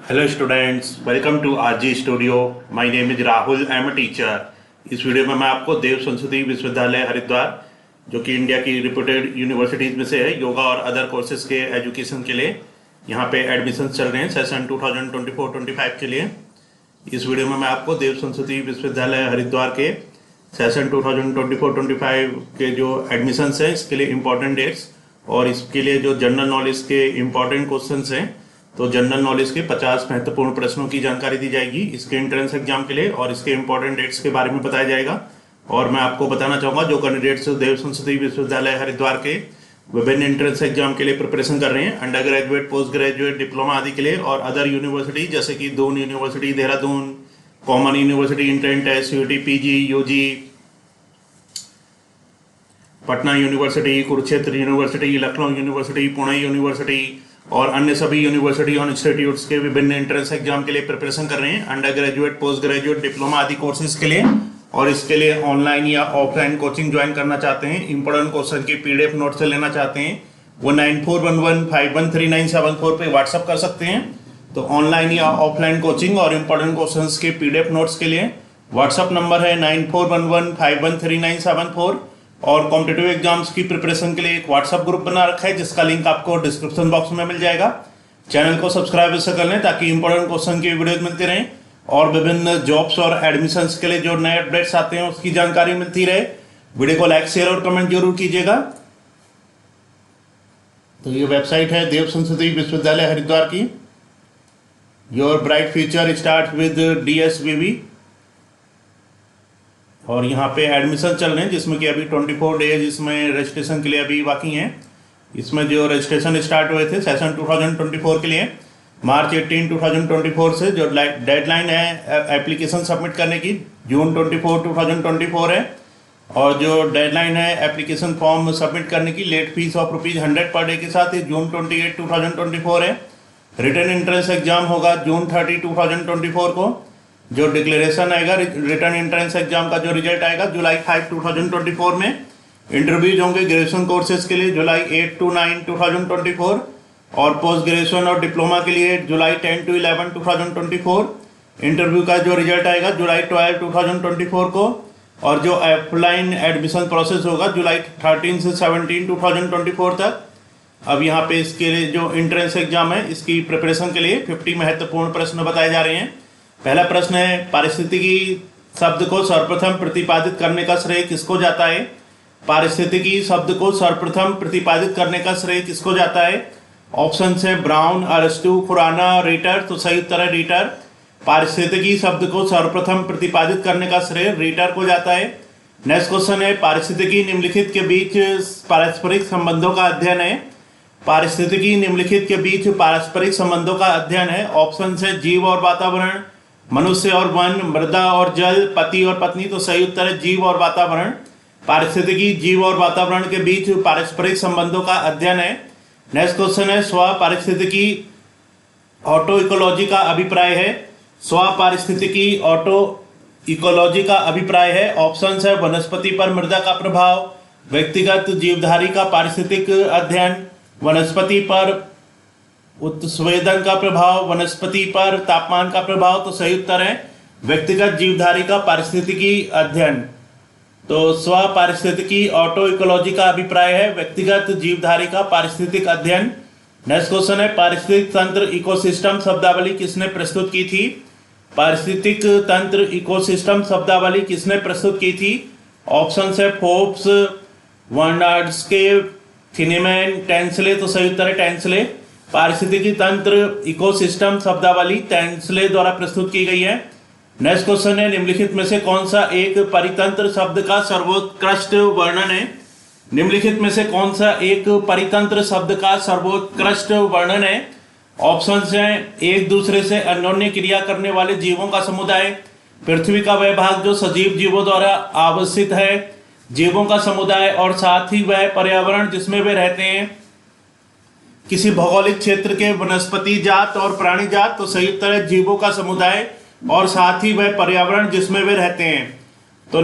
Hello students, welcome to RG studio. My name is Rahul, I am a teacher. इस video में मैं आपको देव संस्कृति विश्वविद्यालय हरिद्वार, जो कि इंडिया की रिप्यूटेड यूनिवर्सिटीज़ में से है, योगा और अदर कोर्सेज के एजुकेशन के लिए यहाँ पे एडमिशन चल रहे हैं सेशन 2024-25 के लिए। इस वीडियो में मैं आपको देव संस्कृति विश्वविद्यालय हरिद्वार के सेशन 2024-25 के जो एडमिशन्स हैं इसके लिए इम्पोर्टेंट डेट्स और इसके लिए जो जनरल नॉलेज के इम्पोर्टेंट क्वेश्चंस हैं, तो जनरल नॉलेज के 50 महत्वपूर्ण प्रश्नों की जानकारी दी जाएगी इसके एंट्रेंस एग्जाम के लिए और इसके इंपॉर्टेंट डेट्स के बारे में बताया जाएगा। और मैं आपको बताना चाहूँगा जो कैंडिडेट्स देव संस्कृति विश्वविद्यालय हरिद्वार के विभिन्न एंट्रेंस एग्जाम के लिए प्रिपरेशन कर रहे हैं, under graduate, post graduate, diploma आदि के लिए, और अदर यूनिवर्सिटी जैसे कि Doon university, Dehradun, common university, entrance test, UT, PG, UG, Patna university, Kurukshetra university, Lucknow university, Pune university और अन्य सभी यूनिवर्सिटी और इंस्टीट्यूट्स के विभिन्न एंट्रेंस एग्जाम के लिए प्रिपरेशन कर रहे हैं, under graduate, post graduate, diploma आदि कोर्सेज के लिए। और इसके लिए ऑनलाइन या ऑफलाइन कोचिंग ज्वाइन करना चाहते हैं, इंपॉर्टेंट क्वेश्चन की पीडीएफ नोट से लेना चाहते हैं, वो 9411513974 पे व्हाट्सअप कर सकते हैं। तो ऑनलाइन या ऑफलाइन कोचिंग और इंपॉर्टेंट क्वेश्चन के पीडीएफ नोट्स के लिए व्हाट्सअप नंबर है 9411513974। और कॉम्पिटिटिव एग्जाम्स की प्रिपरेशन के लिए एक व्हाट्सएप ग्रुप बना रखा है जिसका लिंक आपको डिस्क्रिप्शन बॉक्स में मिल जाएगा। चैनल को सब्सक्राइब इससे कर लें ताकि इंपॉर्टेंट क्वेश्चन की वीडियोज मिलती रहें और विभिन्न जॉब्स और एडमिशन्स के लिए जो नए अपडेट्स आते हैं उसकी जानकारी मिलती रहे। वीडियो को लाइक, शेयर और कमेंट जरूर कीजिएगा। तो ये वेबसाइट है देव संस्कृति विश्वविद्यालय हरिद्वार की। Your bright future start with DSVV। और यहाँ पे एडमिशन चल रहे हैं जिसमें कि अभी 24 डेज इसमें रजिस्ट्रेशन के लिए अभी बाकी हैं। इसमें जो रजिस्ट्रेशन स्टार्ट हुए थे सेशन 2024 के लिए मार्च 18, 2024 से, जो डेडलाइन है एप्लीकेशन सबमिट करने की जून 24, 2024 है। और जो डेडलाइन है एप्लीकेशन फॉर्म सबमिट करने की late fees of ₹100 per day के साथ ही जून 28, 2024 है। रिटन एंट्रेंस एग्जाम होगा जून 30, 2024 को। जो डिक्लेरेशन आएगा रिटर्न एंट्रेंस एग्जाम का जो रिजल्ट आएगा जुलाई 5, 2024 में। इंटरव्यूज होंगे ग्रेजुएशन कोर्सेज के लिए जुलाई 8 to 9, 2024 और पोस्ट ग्रेजुएशन और डिप्लोमा के लिए जुलाई 10 to 11, 2024। इंटरव्यू का जो रिजल्ट आएगा जुलाई 12, 2024 को। और जो ऑफलाइन एडमिशन प्रोसेस होगा जुलाई 13 से 17, 2024 तक। अब यहाँ पे इसके लिए जो एंट्रेंस एग्जाम है इसकी प्रिपरेशन के लिए 50 महत्वपूर्ण प्रश्न बताए जा रहे हैं। पहला प्रश्न है, पारिस्थितिकी शब्द को सर्वप्रथम प्रतिपादित करने का श्रेय किसको जाता है? पारिस्थितिकी शब्द को सर्वप्रथम प्रतिपादित करने का श्रेय किसको जाता है? ऑप्शन है ब्राउन, अरस्तु, खुराना, रीटर। तो सही उत्तर है रीटर। पारिस्थितिकी शब्द को सर्वप्रथम प्रतिपादित करने का श्रेय रीटर को जाता है। नेक्स्ट क्वेश्चन है, पारिस्थितिकी निम्नलिखित के बीच पारस्परिक संबंधों का अध्ययन है। पारिस्थितिकी निम्नलिखित के बीच पारस्परिक संबंधों का अध्ययन है। ऑप्शन है जीव और वातावरण, मनुष्य और वन, मृदा और जल, पति और पत्नी। तो सही उत्तर है जीव और वातावरण। पारिस्थितिकी जीव और वातावरण के बीच पारस्परिक संबंधों का अध्ययन है। नेक्स्ट क्वेश्चन है, स्व पारिस्थितिकी ऑटो इकोलॉजी का अभिप्राय है। स्व पारिस्थितिकी ऑटो इकोलॉजी का अभिप्राय है। ऑप्शन है वनस्पति पर मृदा का प्रभाव, व्यक्तिगत जीवधारी का पारिस्थितिक अध्ययन, वनस्पति पर उत्सवेदन का प्रभाव, वनस्पति पर तापमान का प्रभाव। तो सही उत्तर है व्यक्तिगत जीवधारी का पारिस्थितिकी अध्ययन। तो स्व पारिस्थितिकी ऑटो इकोलॉजी का अभिप्राय है, व्यक्तिगत जीवधारी का पारिस्थितिक अध्ययन। नेक्स्ट क्वेश्चन है, पारिस्थितिक तंत्र इकोसिस्टम शब्दावली किसने प्रस्तुत की थी? पारिस्थितिक तंत्र इकोसिस्टम शब्दावली किसने प्रस्तुत की थी? ऑप्शन है फोर्ब्स, वर्नाड्स्के, थिनेमैन, टेंसले। तो सही उत्तर है टेंसले। पारिस्थितिकी तंत्र इकोसिस्टम शब्दावली टेंसले द्वारा प्रस्तुत की गई है। नेक्स्ट क्वेश्चन है, निम्नलिखित में से कौन सा एक परितंत्र शब्द का सर्वोत्कृष्ट वर्णन है? निम्नलिखित में से कौन सा एक परितंत्र शब्द का सर्वोत्कृष्ट वर्णन है? ऑप्शन है एक दूसरे से अन्योन्य क्रिया करने वाले जीवों का समुदाय, पृथ्वी का वह भाग जो सजीव जीवों द्वारा आवासित है, जीवों का समुदाय और साथ ही वह पर्यावरण जिसमें वे रहते हैं, किसी भौगोलिक क्षेत्र के वनस्पति जात और प्राणी जात। तो सही उत्तर है जीवों का समुदाय और साथ ही वह पर्यावरण जिसमें वे रहते हैं। तो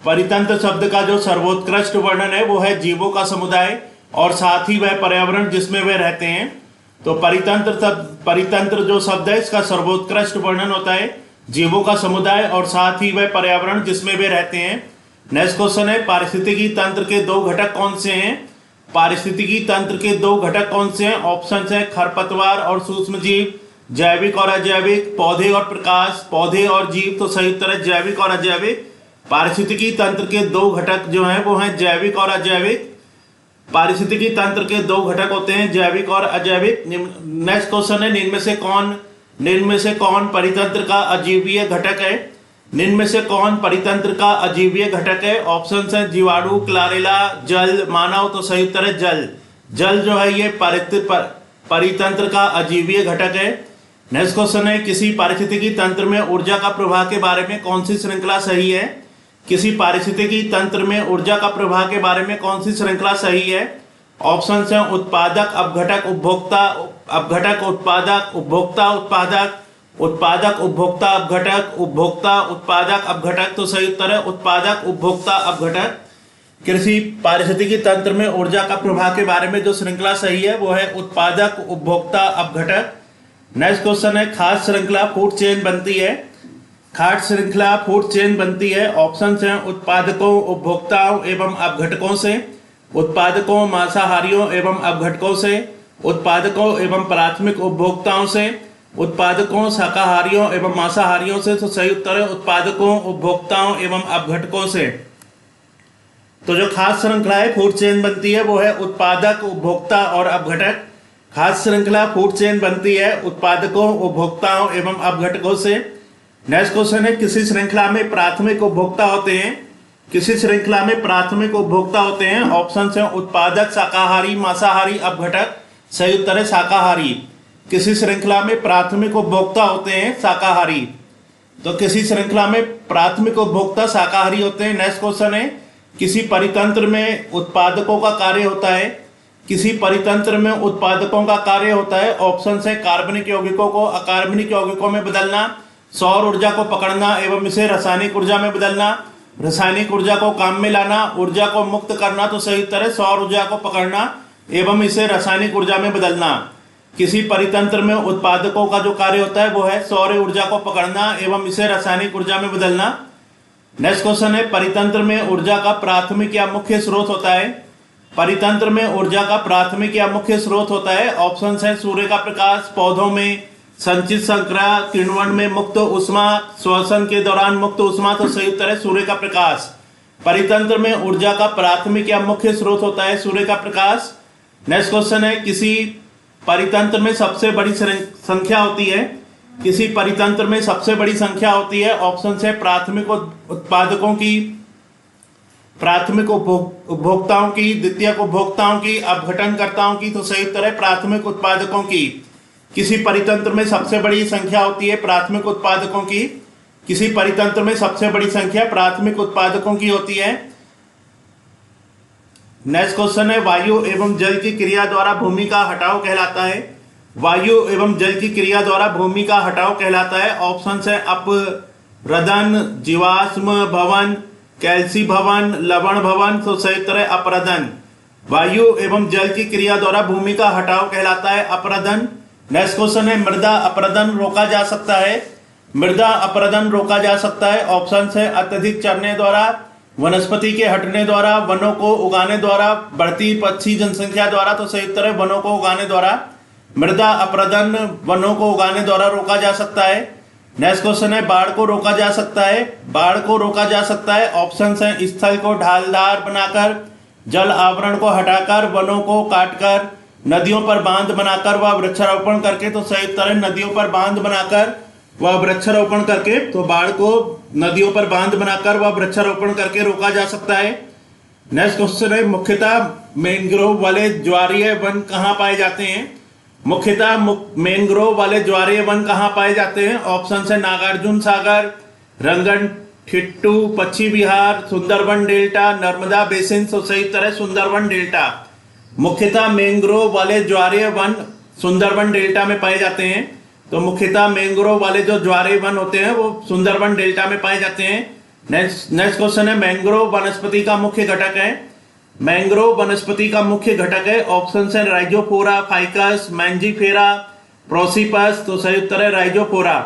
परितंत्र शब्द का जो सर्वोत्कृष्ट वर्णन है वो है जीवों का समुदाय और साथ ही वह पर्यावरण जिसमें वे रहते हैं। तो परितंत्र जो शब्द है इसका सर्वोत्कृष्ट वर्णन होता है जीवों का समुदाय और साथ ही वह पर्यावरण जिसमें वे रहते हैं। नेक्स्ट क्वेश्चन है पारिस्थितिकी तंत्र के दो घटक कौन से हैं? पारिस्थितिकी तंत्र के दो घटक कौन से हैं? ऑप्शन है खरपतवार और सूक्ष्म जीव, जैविक और अजैविक, पौधे और प्रकाश, पौधे और जीव। तो सही उत्तर है जैविक और अजैविक। पारिस्थितिकी तंत्र के दो घटक जो हैं वो हैं जैविक और अजैविक। पारिस्थितिकी तंत्र के दो घटक होते हैं जैविक और अजैविक। नेक्स्ट क्वेश्चन है निम्न में से कौन परितंत्र का अजीवीय घटक है? निम्न में से कौन परितंत्र का अजीवीय घटक है? ऑप्शन है जीवाणु, क्लारेला, जल, मानव। तो सही उत्तर है जल। जल जो है ये परितंत्र का अजीवीय घटक है। नेक्स्ट क्वेश्चन है किसी पारिस्थितिकी तंत्र में ऊर्जा का प्रवाह के बारे में कौन सी श्रृंखला सही है? किसी पारिस्थितिकी तंत्र में ऊर्जा का प्रवाह के बारे में कौन सी श्रृंखला सही है? ऑप्शन है उत्पादक, अपघटक, उपभोक्ता, अपघटक, उत्पादक, उपभोक्ता, उत्पादक, उत्पादक, उपभोक्ता, अपघटक, उपभोक्ता, उत्पादक, अपघटक। तो सही उत्तर है उत्पादक, उपभोक्ता, अपघटक। कृषि पारिस्थितिकी तंत्र में ऊर्जा का प्रवाह के बारे में जो श्रृंखला सही है वो है उत्पादक, उपभोक्ता, अपघटक। नेक्स्ट क्वेश्चन है खाद्य श्रृंखला फूड चेन बनती है। खाद्य श्रृंखला फूड चेन बनती है। ऑप्शन है उत्पादकों, उपभोक्ताओं एवं अपघटकों से, उत्पादकों, मांसाहारियों एवं अपघटकों से, उत्पादकों एवं प्राथमिक उपभोक्ताओं से, उत्पादकों, शाकाहारियों एवं मांसाहारियों से। तो सही उत्तर है उत्पादकों, उपभोक्ताओं एवं अपघटकों से। तो जो खाद्य श्रृंखला है फूड चेन बनती है वो है उत्पादक, उपभोक्ता और अपघटक। खाद्य श्रृंखला फूड चेन बनती है उत्पादकों, उपभोक्ताओं एवं अपघटकों से। नेक्स्ट क्वेश्चन है किसी श्रृंखला में प्राथमिक उपभोक्ता होते हैं? किसी श्रृंखला में प्राथमिक उपभोक्ता होते हैं? ऑप्शन है उत्पादक, शाकाहारी, मांसाहारी, अपघटक। सही उत्तर है शाकाहारी। किसी श्रृंखला में प्राथमिक उपभोक्ता होते हैं शाकाहारी। तो किसी श्रृंखला में प्राथमिक उपभोक्ता शाकाहारी होते हैं। नेक्स्ट क्वेश्चन है किसी परितंत्र में उत्पादकों का कार्य होता है? किसी परितंत्र में उत्पादकों का कार्य होता है। ऑप्शन है कार्बनिक यौगिकों को अकार्बनिक यौगिकों में बदलना, सौर ऊर्जा को पकड़ना एवं इसे रासायनिक ऊर्जा में बदलना, रासायनिक ऊर्जा को काम में लाना, ऊर्जा को मुक्त करना। तो सही उत्तर है सौर ऊर्जा को पकड़ना एवं इसे रासायनिक ऊर्जा में बदलना। किसी परितंत्र में उत्पादकों का जो कार्य होता है वो है सौर ऊर्जा को पकड़ना एवं इसे रासायनिक ऊर्जा में बदलना। नेक्स्ट क्वेश्चन है परितंत्र में ऊर्जा का प्राथमिक या मुख्य स्रोत होता है? परितंत्र में ऊर्जा का प्राथमिक या मुख्य स्रोत होता है। ऑप्शन है सूर्य का प्रकाश, पौधों में संचित संक्रांत, किण्वन में मुक्त उष्मा, श्वसन के दौरान मुक्त उष्मा। तो सही उत्तर है सूर्य का प्रकाश। परितंत्र में ऊर्जा का प्राथमिक या मुख्य स्रोत होता है सूर्य का प्रकाश। नेक्स्ट क्वेश्चन है किसी परितंत्र में सबसे बड़ी संख्या होती है? किसी परितंत्र में सबसे बड़ी संख्या होती है। ऑप्शन है प्राथमिक उत्पादकों की, प्राथमिक उपभोक्ताओं की, द्वितीयक उपभोक्ताओं की, अपघटनकर्ताओं की। तो सही उत्तर है प्राथमिक उत्पादकों की। किसी परितंत्र में सबसे बड़ी संख्या होती है प्राथमिक उत्पादकों की। किसी परितंत्र में सबसे बड़ी संख्या प्राथमिक उत्पादकों की होती है। नेक्स्ट क्वेश्चन है वायु एवं जल की क्रिया द्वारा भूमि का हटाव कहलाता है? वायु एवं जल की क्रिया द्वारा भूमि का हटाव कहलाता है। ऑप्शन है अपरदन, जीवाश्म भवन, कैल्सी भवन, लवण भवन। तो सही उत्तर है अपरदन। वायु एवं जल की क्रिया द्वारा भूमि का हटाव कहलाता है अपरदन। नेक्स्ट क्वेश्चन है मृदा अपरदन रोका जा सकता है? मृदा अपरदन रोका जा सकता है। ऑप्शन है अत्यधिक चरने द्वारा, वनस्पति के हटने द्वारा, वनों को उगाने द्वारा, बढ़ती पक्षी जनसंख्या द्वारा। तो सही उत्तर है वनों को उगाने द्वारा। मृदा अपरदन वनों को उगाने द्वारा रोका जा सकता है। नेक्स्ट क्वेश्चन है बाढ़ को रोका जा सकता है? बाढ़ को रोका जा सकता है। ऑप्शन है स्थल को ढालदार बनाकर, जल आवरण को हटाकर, वनों को काटकर, नदियों पर बांध बनाकर व वृक्षारोपण करके। तो सही उत्तर है नदियों पर बांध बनाकर व वृक्षारोपण करके। तो बाढ़ को नदियों पर बांध बनाकर व वृक्षारोपण करके रोका जा सकता है। नेक्स्ट क्वेश्चन है मुख्यतः मैंग्रोव वाले ज्वारीय वन कहाँ पाए जाते हैं? मुख्यतः मैंग्रोव वाले ज्वारीय वन कहाँ पाए जाते हैं? ऑप्शन है नागार्जुन सागर, रंगन ठिट्टू, पश्चिमी बिहार, सुंदरबन डेल्टा, नर्मदा बेसिन। तो सही उत्तर है सुंदरबन डेल्टा। मुख्यतः मैंग्रोव वाले ज्वारीय वन सुंदरबन डेल्टा में पाए जाते हैं। तो मुख्यतः मैंग्रोव वाले जो ज्वारीय वन होते हैं वो सुंदरबन डेल्टा में पाए जाते हैं। नेक्स्ट क्वेश्चन है मैंग्रोव वनस्पति का मुख्य घटक है? मैंग्रोव वनस्पति का मुख्य घटक है। ऑप्शन है राइजोफोरा, फाइकस, मैंजीफेरा, प्रोसिपस। तो सही उत्तर है राइजोफोरा।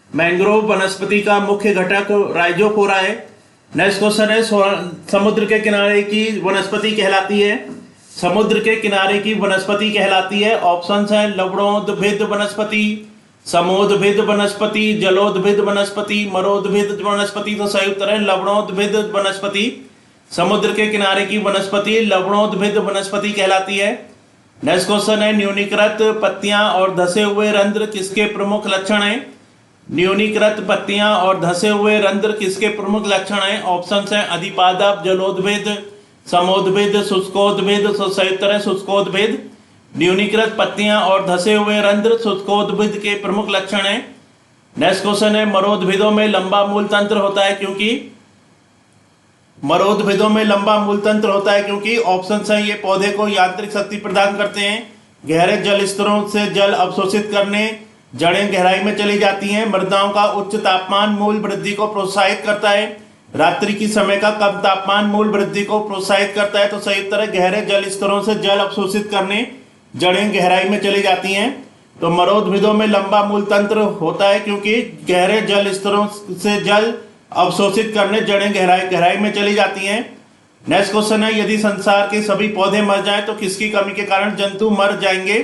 मैंग्रोव वनस्पति का मुख्य घटक राइजोफोरा है। नेक्स्ट क्वेश्चन है समुद्र के किनारे की वनस्पति कहलाती है। समुद्र के किनारे की वनस्पति कहलाती है। ऑप्शन है लवणोद्भिद वनस्पति, समोद्भिद वनस्पति, जलोद्भिद वनस्पति, मरोद्भिद वनस्पति। तो सही उत्तर है लवणोद्भिद वनस्पति। समुद्र के किनारे की वनस्पति लवणोद्भिद वनस्पति कहलाती है। नेक्स्ट क्वेश्चन है न्यूनीकृत पत्तियां और धसे हुए रंध्र किसके प्रमुख लक्षण हैं। न्यूनीकृत पत्तियां और धसे हुए रंध्र किसके प्रमुख लक्षण हैं। ऑप्शन है अधिपादप, जलोद्भिद, समोद्भिद, शुष्कोद्भिद। तो सही उत्तर है शुष्कोद्भिद। न्यूनीकृत पत्तियां और धसे हुए रंध्र शुष्कोद्भिद के प्रमुख लक्षण हैं। नेक्स्ट क्वेश्चन है मरोद्भिदों में लंबा मूल तंत्र होता है क्योंकि। मरोद्भिदों में लंबा मूल तंत्र होता है क्योंकि। ऑप्शन है ये पौधे को यांत्रिक शक्ति प्रदान करते हैं, गहरे जल स्तरों से जल अवशोषित करने, जड़ें गहराई में चली जाती हैं, मृदाओं का उच्च तापमान मूल वृद्धि को प्रोत्साहित करता है, रात्रि की समय का कम तापमान मूल वृद्धि को प्रोत्साहित करता है। तो सही उत्तर है गहरे जल स्तरों से जल अवशोषित करने, जड़ें गहराई में चली जाती हैं। तो मरोद्भिदों में लंबा मूल तंत्र होता है क्योंकि गहरे जल स्तरों से जल अवशोषित करने, जड़ें गहराई में चली जाती हैं। नेक्स्ट क्वेश्चन है यदि संसार के सभी पौधे मर जाएं तो किसकी कमी के कारण जंतु मर जाएंगे।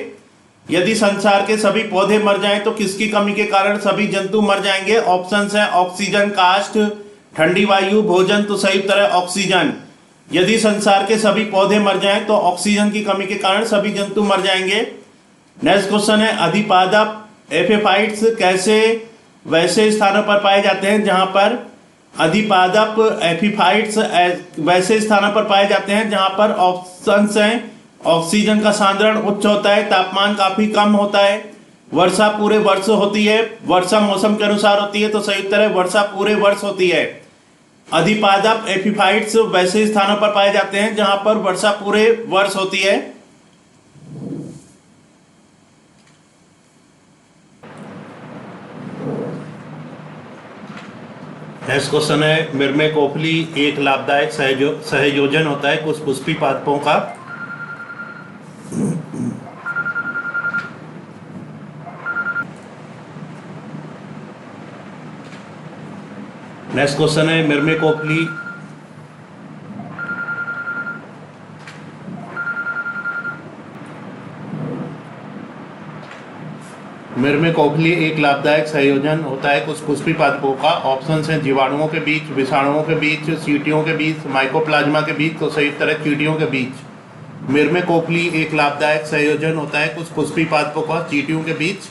यदि संसार के सभी पौधे मर जाएं तो किसकी कमी के कारण सभी जंतु मर जाएंगे। ऑप्शन है ऑक्सीजन, काष्ठ, ठंडी वायु, भोजन। तो सही उत्तर है ऑक्सीजन। यदि संसार के सभी पौधे मर जाएं तो ऑक्सीजन की कमी के कारण सभी जंतु मर जाएंगे। नेक्स्ट क्वेश्चन है अधिपादप एपिफाइट्स कैसे वैसे स्थानों पर पाए जाते हैं जहां पर। अधिपादप एपिफाइट्स वैसे स्थानों पर पाए जाते हैं जहां पर ऑप्शंस हैं ऑक्सीजन का सांद्रण उच्च होता है, तापमान काफी कम होता है, वर्षा पूरे वर्ष होती है, वर्षा मौसम के अनुसार होती है। तो सही उत्तर है वर्षा पूरे वर्ष होती है। अधिपादप एपिफाइट्स वैसे स्थानों पर पाए जाते हैं जहां पर वर्षा पूरे वर्ष होती है। नेक्स्ट क्वेश्चन है मिर्मेकोफिली एक लाभदायक सहयोजन होता है कुछ पुष्पी पादपों का। नेक्स्ट क्वेश्चन है मिर्मेकोफिली मिर्मेकोफिली एक लाभदायक संयोजन होता है कुछ पुष्पी पादपों का। ऑप्शन हैं जीवाणुओं के बीच, विषाणुओं के बीच, चींटियों के बीच, माइकोप्लाज्मा के बीच। तो सही उत्तर है चींटियों के बीच। मिर्मेकोफिली एक लाभदायक संयोजन होता है कुछ पुष्पी पादपों का चींटियों के बीच।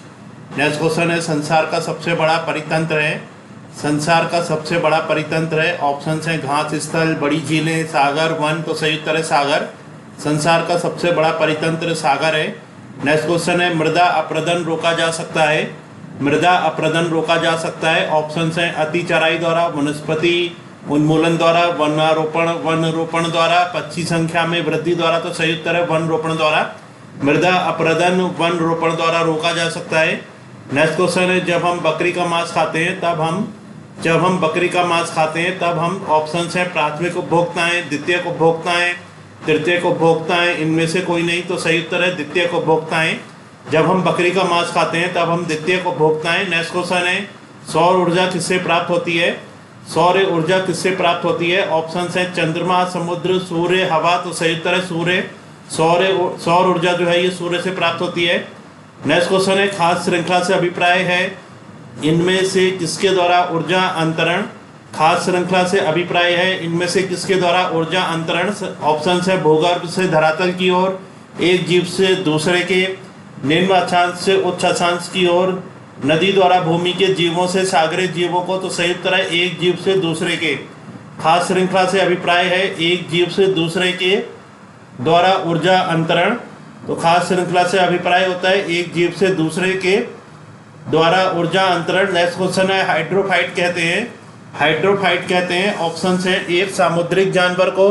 नेक्स्ट क्वेश्चन है संसार का सबसे बड़ा परितंत्र है। संसार का सबसे बड़ा परितंत्र है। ऑप्शन हैं घास स्थल, बड़ी झीलें, सागर, वन। तो सही उत्तर है सागर। संसार का सबसे बड़ा परितंत्र सागर है। नेक्स्ट क्वेश्चन है मृदा अपरदन रोका जा सकता है। मृदा अपरदन रोका जा सकता है। ऑप्शन हैं अति चराई द्वारा, वनस्पति उन्मूलन द्वारा, वन रोपण द्वारा, पक्षी संख्या में वृद्धि द्वारा। तो सही उत्तर है वन रोपण द्वारा। मृदा अपरदन वन रोपण द्वारा रोका जा सकता है। नेक्स्ट क्वेश्चन है जब हम बकरी का मांस खाते हैं तब हम ऑप्शन हैं प्राथमिक उपभोक्ताएं, द्वितीयक उपभोक्ताएं, तृतीयक उपभोक्ताएं, इनमें से कोई नहीं। तो सही उत्तर है द्वितीयक उपभोक्ताएं। जब हम बकरी का मांस खाते हैं तब हम द्वितीयक उपभोक्ताएं। नेक्स्ट क्वेश्चन है सौर ऊर्जा किससे प्राप्त होती है। सौर ऊर्जा किससे प्राप्त होती है। ऑप्शन है चंद्रमा, समुद्र, सूर्य, हवा। तो सही उत्तर है सूर्य। सौर ऊर्जा जो है ये सूर्य से प्राप्त होती है। नेक्स्ट क्वेश्चन है खास श्रृंखला से अभिप्राय है इनमें से किसके द्वारा ऊर्जा अंतरण। खास श्रृंखला से अभिप्राय है इनमें से किसके द्वारा ऊर्जा अंतरण। ऑप्शन है भूगर्भ से धरातल की ओर, एक जीव से दूसरे के, निम्न अक्षांश से उच्च अक्षांश की ओर, नदी द्वारा भूमि के जीवों से सागरीय जीवों को। तो सही उत्तर है एक जीव से दूसरे के। खास श्रृंखला से अभिप्राय है एक जीव से दूसरे के द्वारा ऊर्जा अंतरण। तो खास श्रृंखला से अभिप्राय होता है एक जीव से दूसरे के द्वारा ऊर्जा अंतरण। नेक्स्ट क्वेश्चन है हाइड्रोफाइट कहते हैं। ऑप्शन है एक सामुद्रिक जानवर को,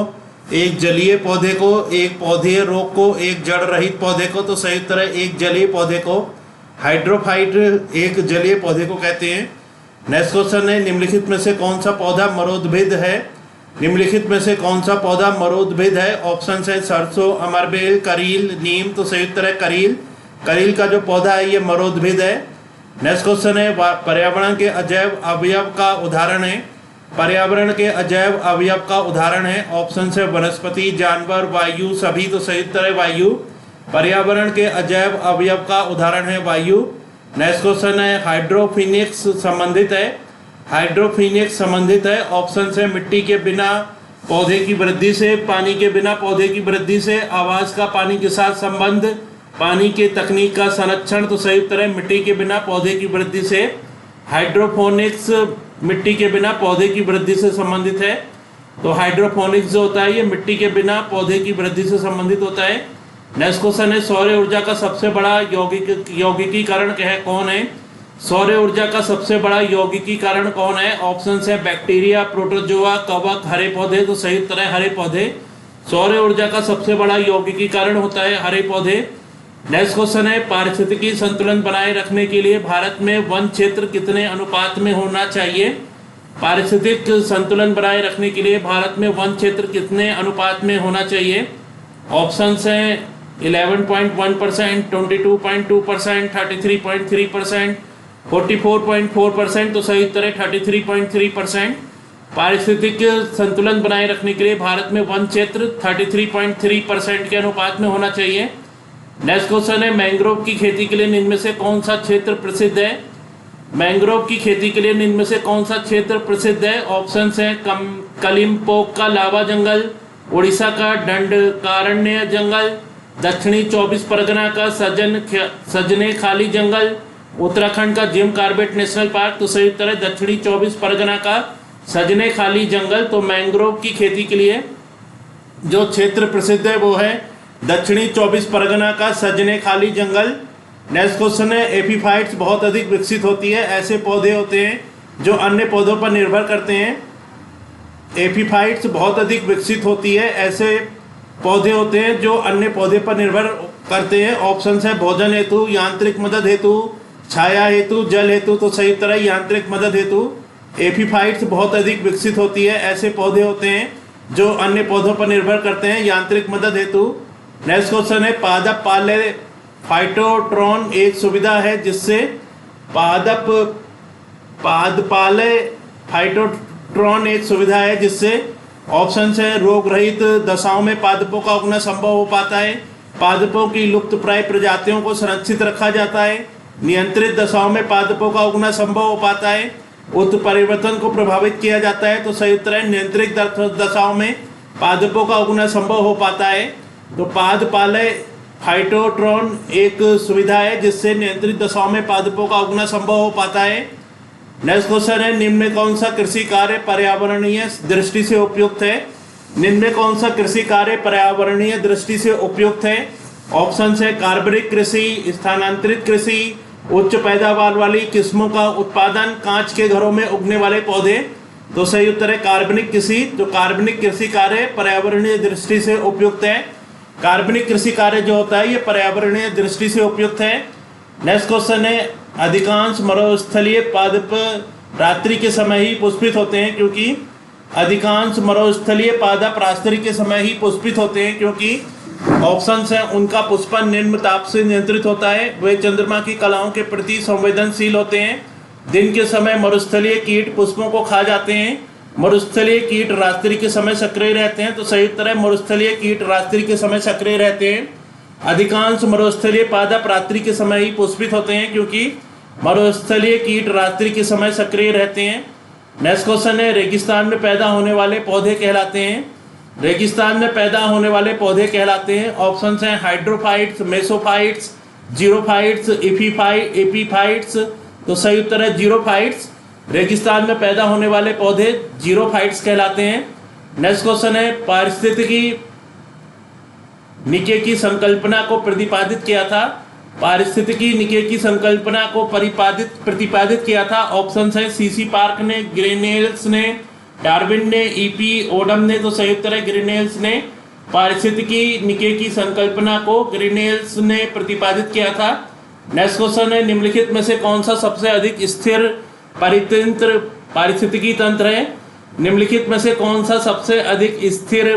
एक जलीय पौधे को, एक पौधीय रोग को, एक जड़ रहित पौधे को। तो सही उत्तर है एक जलीय पौधे को। हाइड्रोफाइट एक जलीय पौधे को कहते हैं। नेक्स्ट क्वेश्चन है निम्नलिखित में से कौन सा पौधा मरोद्भिद है। निम्नलिखित में से कौन सा पौधा मरोदभिद है? ऑप्शन है सरसों, अमरबेल, करील, नीम। तो सही उत्तर है करील। करील का जो पौधा है ये मरोदभिद है। नेक्स्ट क्वेश्चन है पर्यावरण के अजैव अवयव का उदाहरण है। पर्यावरण के अजैव अवयव का उदाहरण है। ऑप्शन है वनस्पति, जानवर, वायु, सभी। तो सही उत्तर है वायु। पर्यावरण के अजैव अवयव का उदाहरण है वायु। नेक्स्ट क्वेश्चन है हाइड्रोफिनिक्स संबंधित है। हाइड्रोफिनिक्स संबंधित है। ऑप्शन है मिट्टी के बिना पौधे की वृद्धि से, पानी के बिना पौधे की वृद्धि से, आवास का पानी के साथ संबंध, पानी के तकनीक का संरक्षण। तो सही उत्तर है मिट्टी के बिना पौधे की वृद्धि से। हाइड्रोफोनिक्स मिट्टी के बिना पौधे की वृद्धि से संबंधित है। तो हाइड्रोफोनिक्स जो होता है ये मिट्टी के बिना पौधे की वृद्धि से संबंधित होता है। नेक्स्ट क्वेश्चन है सौर ऊर्जा का सबसे बड़ा यौगिकीकरण कौन है? सौर ऊर्जा का सबसे बड़ा यौगिकीकरण कौन है? ऑप्शन है बैक्टीरिया, प्रोटोजोआ, कवक, हरे पौधे। तो सही उत्तर है हरे पौधे। सौर ऊर्जा का सबसे बड़ा यौगिकीकरण होता है हरे पौधे। नेक्स्ट क्वेश्चन है पारिस्थितिकी संतुलन बनाए रखने के लिए भारत में वन क्षेत्र कितने अनुपात में होना चाहिए? पारिस्थितिक संतुलन बनाए रखने के लिए भारत में वन क्षेत्र कितने अनुपात में होना चाहिए? ऑप्शन है 11.1%, 22.2%, 33.3%, 44.4%। तो सही उत्तर है 33.3%। पारिस्थितिक संतुलन बनाए रखने के लिए भारत में वन क्षेत्र 33.3% के अनुपात में होना चाहिए। नेक्स्ट क्वेश्चन है मैंग्रोव की खेती के लिए निम्न में से कौन सा क्षेत्र प्रसिद्ध है? मैंग्रोव की खेती के लिए निम्न में से कौन सा क्षेत्र प्रसिद्ध है? ऑप्शन है कलिम्पोंग का लावा जंगल, उड़ीसा का दंडकारण्य जंगल, दक्षिणी 24 परगना का सजने खाली जंगल, उत्तराखंड का जिम कॉर्बेट नेशनल पार्क। तो सही उत्तर है दक्षिणी 24 परगना का सजने खाली जंगल। तो मैंग्रोव की खेती के लिए जो क्षेत्र प्रसिद्ध है वो है दक्षिणी 24 परगना का सजने खाली जंगल। नेक्स्ट क्वेश्चन है एपीफाइट्स बहुत अधिक विकसित होती है, ऐसे पौधे होते हैं जो अन्य पौधों पर निर्भर करते हैं। एपीफाइट्स बहुत अधिक विकसित होती है, ऐसे पौधे होते हैं जो अन्य पौधे पर निर्भर करते हैं। ऑप्शन है भोजन हेतु, यांत्रिक मदद हेतु, छाया हेतु, जल हेतु। तो सही उत्तर है यांत्रिक मदद हेतु। एपीफाइट्स बहुत अधिक विकसित होती है, ऐसे पौधे होते हैं जो अन्य पौधों पर निर्भर करते हैं यांत्रिक मदद हेतु। नेक्स्ट क्वेश्चन है पादप पाले फाइटोट्रॉन एक सुविधा है जिससे पादपाले फाइटोट्रॉन एक सुविधा है जिससे ऑप्शन है रोग रहित दशाओं में पादपों का उगना संभव हो पाता है, पादपों की लुप्त प्राय प्रजातियों को संरक्षित रखा जाता है, नियंत्रित दशाओं में पादपों का उगना संभव हो पाता है, उत्परिवर्तन को प्रभावित किया जाता है। तो सही उत्तर है नियंत्रित दशाओं में पादपों का उगना संभव हो पाता है। तो पादपाले फाइटोट्रॉन एक सुविधा है जिससे नियंत्रित दशाओं में पादपों का उगना संभव हो पाता है। नेक्स्ट क्वेश्चन है निम्न में कौन सा कृषि कार्य पर्यावरणीय दृष्टि से उपयुक्त है? निम्न में कौन सा कृषि कार्य पर्यावरणीय दृष्टि से उपयुक्त है? ऑप्शन है कार्बनिक कृषि, स्थानांतरित कृषि, उच्च पैदावार वाली किस्मों का उत्पादन, कांच के घरों में उगने वाले पौधे। तो सही उत्तर है कार्बनिक कृषि। तो कार्बनिक कृषि कार्य पर्यावरणीय दृष्टि से उपयुक्त है। कार्बनिक कृषि कार्य जो होता है ये पर्यावरणीय दृष्टि से उपयुक्त है। नेक्स्ट क्वेश्चन है अधिकांश मरुस्थलीय पादप रात्रि के समय ही पुष्पित होते हैं क्योंकि अधिकांश मरुस्थलीय पादप रात्रि के समय ही पुष्पित होते हैं क्योंकि ऑप्शन है उनका पुष्पन निम्न ताप से नियंत्रित होता है, वे चंद्रमा की कलाओं के प्रति संवेदनशील होते हैं, दिन के समय मरुस्थलीय कीट पुष्पों को खा जाते हैं, मरुस्थलीय कीट रात्रि के समय सक्रिय रहते हैं। तो सही उत्तर है मरुस्थलीय कीट रात्रि के समय सक्रिय रहते हैं। अधिकांश मरुस्थलीय पादप रात्रि के समय ही पुष्पित होते हैं क्योंकि मरुस्थलीय कीट रात्रि के समय सक्रिय रहते हैं। नेक्स्ट क्वेश्चन है रेगिस्तान में पैदा होने वाले पौधे कहलाते हैं। रेगिस्तान में पैदा होने वाले पौधे कहलाते हैं। ऑप्शन हैं हाइड्रोफाइट्स, मेसोफाइट्स, जीरोफाइट्स, एपीफाइट्स। तो सही उत्तर है जीरोफाइट्स। रेगिस्तान में पैदा होने वाले पौधे जीरोफाइट्स कहलाते हैं। नेक्स्ट क्वेश्चन है पारिस्थितिकी निके की संकल्पना को प्रतिपादित किया था। पारिस्थितिकी निके की संकल्पना को प्रतिपादित किया था। ऑप्शन है सीसी पार्क ने, ग्रिनेल्स ने, डार्विन ने, ईपी ओडम ने। तो सही उत्तर है ग्रिनेल्स ने। पारिस्थितिकी निके की संकल्पना को ग्रिनेल्स ने प्रतिपादित किया था। नेक्स्ट क्वेश्चन है निम्नलिखित में से कौन सा सबसे अधिक स्थिर पारिस्थितिकी तंत्र है? निम्नलिखित में से कौन सा सबसे अधिक स्थिर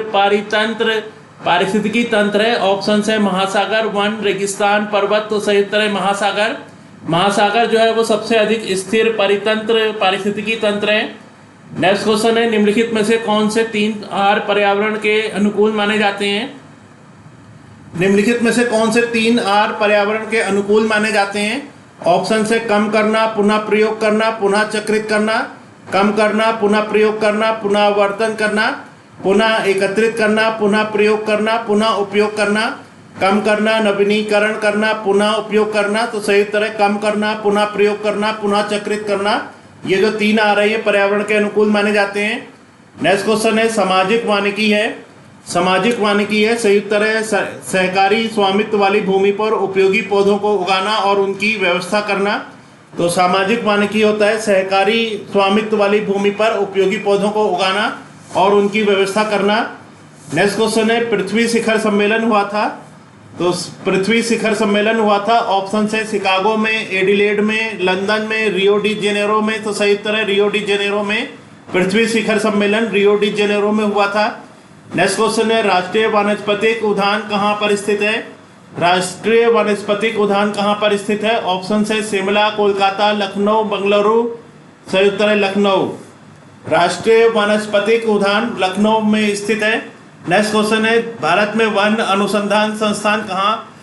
पारिस्थितिकी तंत्र है? ऑप्शन है महासागर, वन, रेगिस्तान, पर्वत। तो सही उत्तर है महासागर। महासागर जो है वो सबसे अधिक स्थिर पारिस्थितिकी तंत्र है। नेक्स्ट क्वेश्चन है, निम्नलिखित में से कौन से 3 आहार पर्यावरण के अनुकूल माने जाते हैं? निम्नलिखित में से कौन से 3 आहार पर्यावरण के अनुकूल माने जाते हैं? ऑप्शन से कम करना, पुनः प्रयोग करना, पुनः चक्रित करना। कम करना, पुनः प्रयोग करना, पुनः आवर्तन करना, पुनः एकत्रित करना, पुनः प्रयोग करना, पुनः उपयोग करना। कम करना, नवीनीकरण करना, पुनः उपयोग करना। तो सही उत्तर है कम करना, पुनः प्रयोग करना, पुनः चक्रित करना। ये जो 3 आ रही है पर्यावरण के अनुकूल माने जाते हैं। नेक्स्ट क्वेश्चन है, सामाजिक वानिकी है। सामाजिक वानिकी है, सही उत्तर है सहकारी स्वामित्व वाली भूमि पर उपयोगी पौधों को उगाना और उनकी व्यवस्था करना। तो सामाजिक वानिकी होता है सहकारी स्वामित्व वाली भूमि पर उपयोगी पौधों को उगाना और उनकी व्यवस्था करना। नेक्स्ट क्वेश्चन है, पृथ्वी शिखर सम्मेलन हुआ था। तो पृथ्वी शिखर सम्मेलन हुआ था। ऑप्शन है शिकागो में, एडिलेड में, लंदन में, रियो डी जेनेरो में। तो सही उत्तर है रियो डी जेनेरो में। पृथ्वी शिखर सम्मेलन रियो डी जेनेरो में हुआ था। नेक्स्ट क्वेश्चन है, राष्ट्रीय वानस्पतिक उद्यान कहाँ पर स्थित है? राष्ट्रीय वानस्पतिक उद्यान कहाँ पर स्थित है? ऑप्शन है शिमला, कोलकाता, लखनऊ, बंगलुरु। सही उत्तर है लखनऊ। राष्ट्रीय वानस्पतिक उद्यान लखनऊ में स्थित है। नेक्स्ट क्वेश्चन है, भारत में वन अनुसंधान संस्थान कहाँ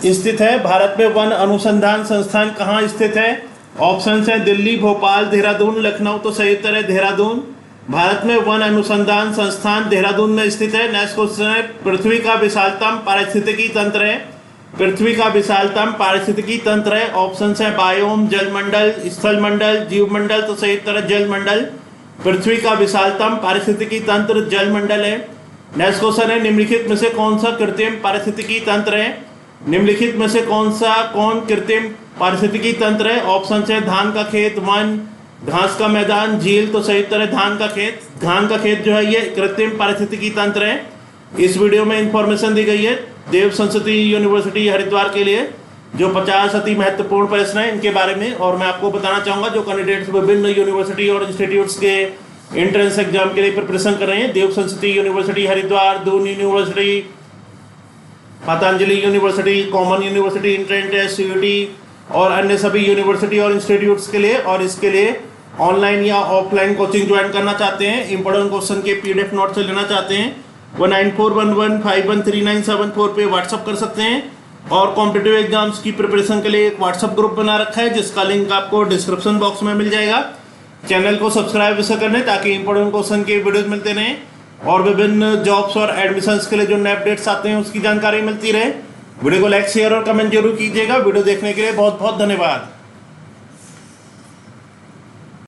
स्थित है? भारत में वन अनुसंधान संस्थान कहाँ स्थित है? ऑप्शन है दिल्ली, भोपाल, देहरादून, लखनऊ। तो सही उत्तर है देहरादून। भारत में वन अनुसंधान संस्थान देहरादून में स्थित है। नेक्स्ट क्वेश्चन है, पृथ्वी का विशालतम पारिस्थितिकी तंत्र है। पृथ्वी का विशालतम पारिस्थितिकी तंत्र है। ऑप्शन है बायोम, जलमंडल, स्थलमंडल, जीवमंडल। तो सही उत्तर है जलमंडल। पृथ्वी का विशालतम पारिस्थितिकी तंत्र जलमंडल है। नेक्स्ट क्वेश्चन है, निम्नलिखित में से कौन सा कृत्रिम पारिस्थितिकी तंत्र है? निम्नलिखित में से कौन कृत्रिम पारिस्थितिकी तंत्र है? ऑप्शन है धान का खेत, वन, घास का मैदान, झील। तो सही उत्तर है धान का खेत। धान का खेत जो है ये कृत्रिम पारिस्थितिकी तंत्र है। इस वीडियो में इंफॉर्मेशन दी गई है देव संस्कृति यूनिवर्सिटी हरिद्वार के लिए, जो 50 अति महत्वपूर्ण प्रश्न है इनके बारे में। और मैं आपको बताना चाहूँगा जो कैंडिडेट्स विभिन्न यूनिवर्सिटी और इंस्टीट्यूट्स के एंट्रेंस एग्जाम के लिए प्रिपरेशन कर रहे हैं, Dev Sanskriti university Haridwar, Doon university, Patanjali university, common university, entrance test, CUT और अन्य सभी यूनिवर्सिटी और इंस्टीट्यूट्स के लिए, और इसके लिए ऑनलाइन या ऑफलाइन कोचिंग ज्वाइन करना चाहते हैं, इंपॉर्टेंट क्वेश्चन के PDF नोट से लेना चाहते हैं, 1941151397 पे व्हाट्सअप कर सकते हैं। और कॉम्पिटिटिव एग्जाम्स की प्रिपरेशन के लिए एक व्हाट्सअप ग्रुप बना रखा है जिसका लिंक आपको डिस्क्रिप्शन बॉक्स में मिल जाएगा। चैनल को सब्सक्राइब इसे करने ताकि इंपॉर्टेंट क्वेश्चन के वीडियोज मिलते रहें और विभिन्न जॉब्स और एडमिशन्स के लिए जो नए अपडेट्स आते हैं उसकी जानकारी मिलती रहे। वीडियो को लाइक, शेयर और कमेंट जरूर कीजिएगा। वीडियो देखने के लिए बहुत बहुत धन्यवाद।